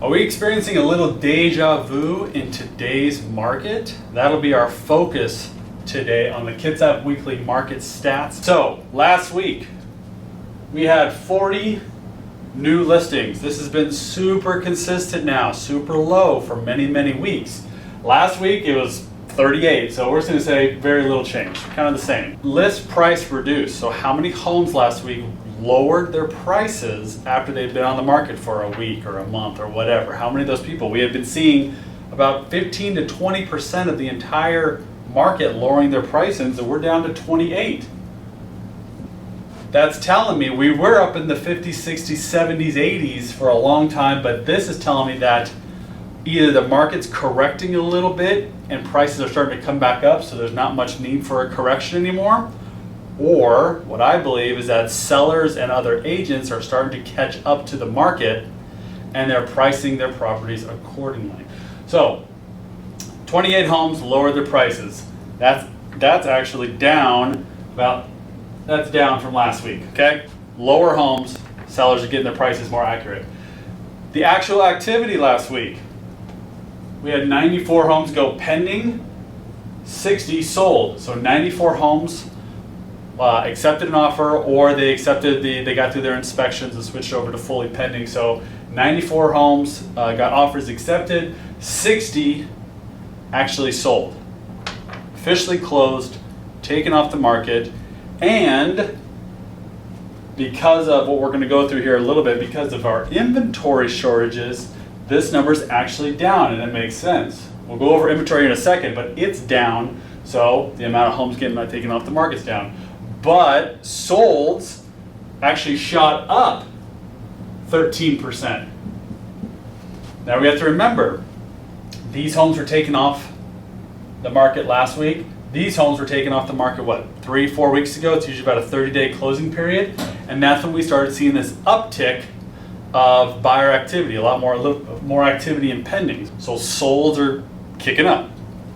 Are we experiencing a little deja vu in today's market? That'll be our focus today on the Kitsap Weekly Market Stats. So, last week, we had 40 new listings. This has been super consistent now, super low for many, many weeks. Last week, it was 38, so we're just gonna say very little change, kind of the same. List price reduced, so how many homes last week lowered their prices after they've been on the market for a week or a month or whatever? How many of those people? We have been seeing about 15 to 20% of the entire market lowering their prices, and we're down to 28. That's telling me we were up in the 50s, 60s, 70s, 80s for a long time, but this is telling me that either the market's correcting a little bit and prices are starting to come back up, so there's not much need for a correction anymore, or what I believe is that sellers and other agents are starting to catch up to the market and they're pricing their properties accordingly. So 28 homes lowered their prices. That's actually down that's down from last week, okay? Lower homes, sellers are getting their prices more accurate. The actual activity last week, we had 94 homes go pending, 60 sold. So 94 homes accepted an offer, or they got through their inspections and switched over to fully pending. So 94 homes got offers accepted, 60 actually sold. Officially closed, taken off the market, and because of what we're going to go through here a little bit, because of our inventory shortages, this number is actually down, and it makes sense. We'll go over inventory in a second, but it's down, so the amount of homes getting taken off the market's down. But solds actually shot up 13%. Now we have to remember, these homes were taken off the market last week. These homes were taken off the market, 3-4 weeks ago? It's usually about a 30-day closing period. And that's when we started seeing this uptick of buyer activity, a little more activity in pendings. So solds are kicking up.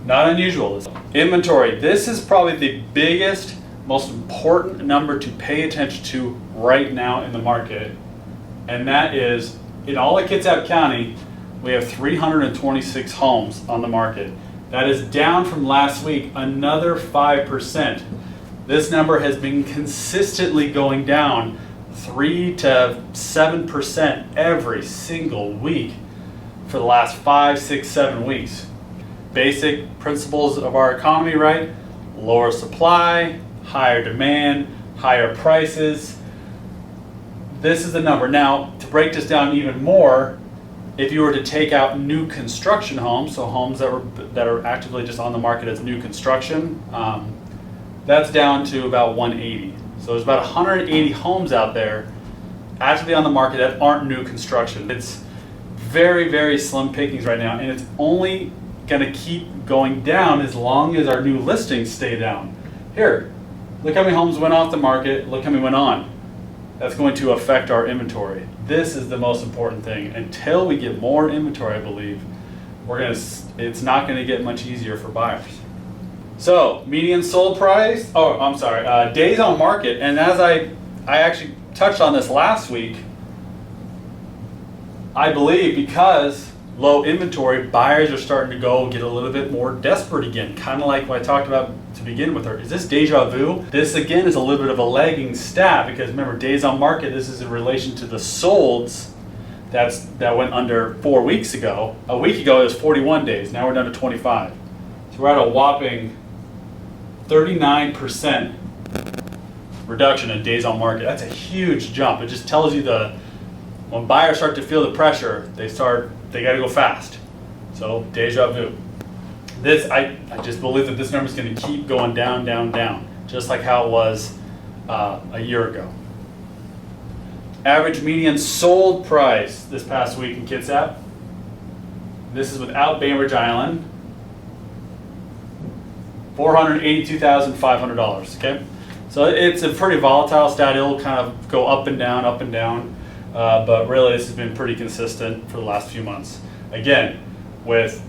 Not unusual. Inventory. This is probably the biggest, most important number to pay attention to right now in the market. And that is, in all of Kitsap County, we have 326 homes on the market. That is down from last week another 5%. This number has been consistently going down 3 to 7% every single week for the last 5, 6, 7 weeks. Basic principles of our economy, right? Lower supply, higher demand, higher prices. This is the number. Now, to break this down even more, if you were to take out new construction homes, so homes that are actively just on the market as new construction, that's down to about 180. So there's about 180 homes out there actively on the market that aren't new construction. It's very, very slim pickings right now, and it's only gonna keep going down as long as our new listings stay down. Here, look how many homes went off the market, look how many went on. That's going to affect our inventory. This is the most important thing. Until we get more inventory, I believe, it's not gonna get much easier for buyers. So, median sold price, days on market, and as I actually touched on this last week, I believe because low inventory, buyers are starting to go get a little bit more desperate again, kind of like what I talked about to begin with. Is this deja vu? This again is a little bit of a lagging stat, because remember, days on market, this is in relation to the solds that went under 4 weeks ago. A week ago it was 41 days, now we're down to 25. So we're at a whopping 39% reduction in days on market. That's a huge jump. It just tells you when buyers start to feel the pressure, they gotta go fast. So deja vu. I just believe that this number is going to keep going down, down, down, just like how it was a year ago. Average median sold price this past week in Kitsap. This is without Bainbridge Island. $482,500. Okay, so it's a pretty volatile stat. It'll kind of go up and down, but really this has been pretty consistent for the last few months. Again, with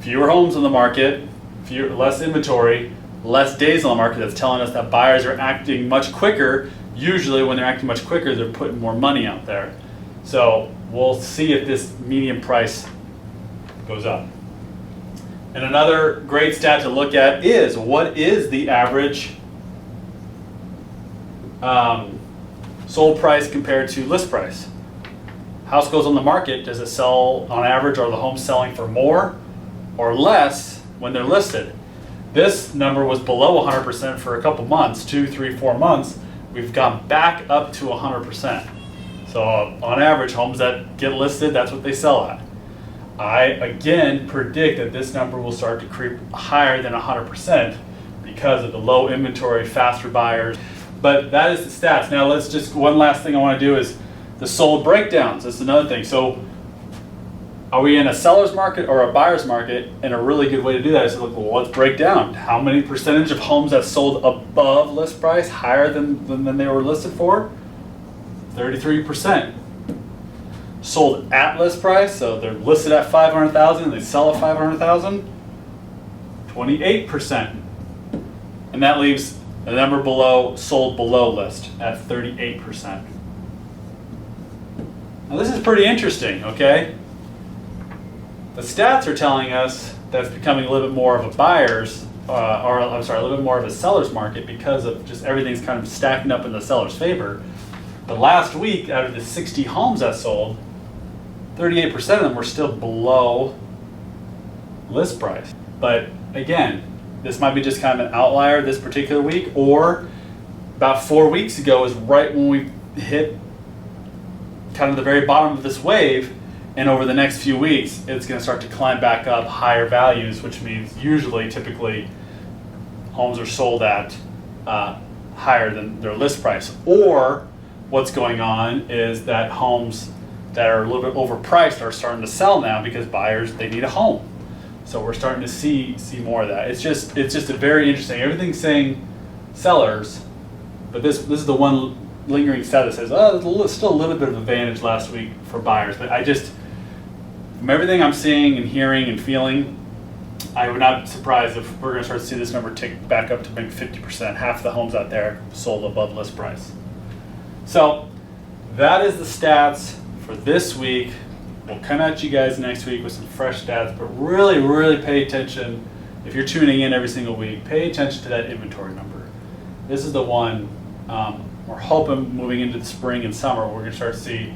fewer homes on the market, less inventory, less days on the market, that's telling us that buyers are acting much quicker. Usually when they're acting much quicker, they're putting more money out there. So we'll see if this median price goes up. And another great stat to look at is, what is the average sold price compared to list price? House goes on the market, does it sell on average? Are the homes selling for more or less when they're listed? This number was below 100% for a couple months, 2, 3, 4 months. We've gone back up to 100%. So on average, homes that get listed, that's what they sell at. I again predict that this number will start to creep higher than 100% because of the low inventory, faster buyers. But that is the stats. Now let's just, one last thing I want to do is the sold breakdowns. That's another thing. So are we in a seller's market or a buyer's market? And a really good way to do that is to look, well, let's break down how many percentage of homes that sold above list price, higher than they were listed for. 33%. Sold at list price, so they're listed at 500,000 and they sell at 500,000. 28%. And that leaves the number below, sold below list at 38%. Now this is pretty interesting, okay? The stats are telling us that it's becoming a little bit more of a buyer's, a little bit more of a seller's market because of just everything's kind of stacking up in the seller's favor. But last week, out of the 60 homes that sold, 38% of them were still below list price. But again, this might be just kind of an outlier this particular week, or about 4 weeks ago is right when we hit kind of the very bottom of this wave, and over the next few weeks, it's going to start to climb back up higher values, which means usually, typically, homes are sold at higher than their list price. Or what's going on is that homes that are a little bit overpriced are starting to sell now because buyers, they need a home. So we're starting to see more of that. It's just a very interesting. Everything's saying sellers, but this is the one lingering stat that says, oh, there's still a little bit of advantage last week for buyers. But I just, from everything I'm seeing and hearing and feeling, I would not be surprised if we're going to start to see this number tick back up to maybe 50%. Half the homes out there sold above list price. So that is the stats for this week. We'll come at you guys next week with some fresh stats, but really, really pay attention. If you're tuning in every single week, pay attention to that inventory number. This is the one we're hoping moving into the spring and summer, we're going to start to see,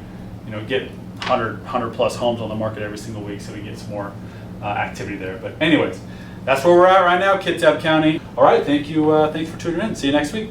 get 100 plus homes on the market every single week, so we get some more activity there. But anyways, that's where we're at right now, Kitsap County. All right, thanks for tuning in. See you next week.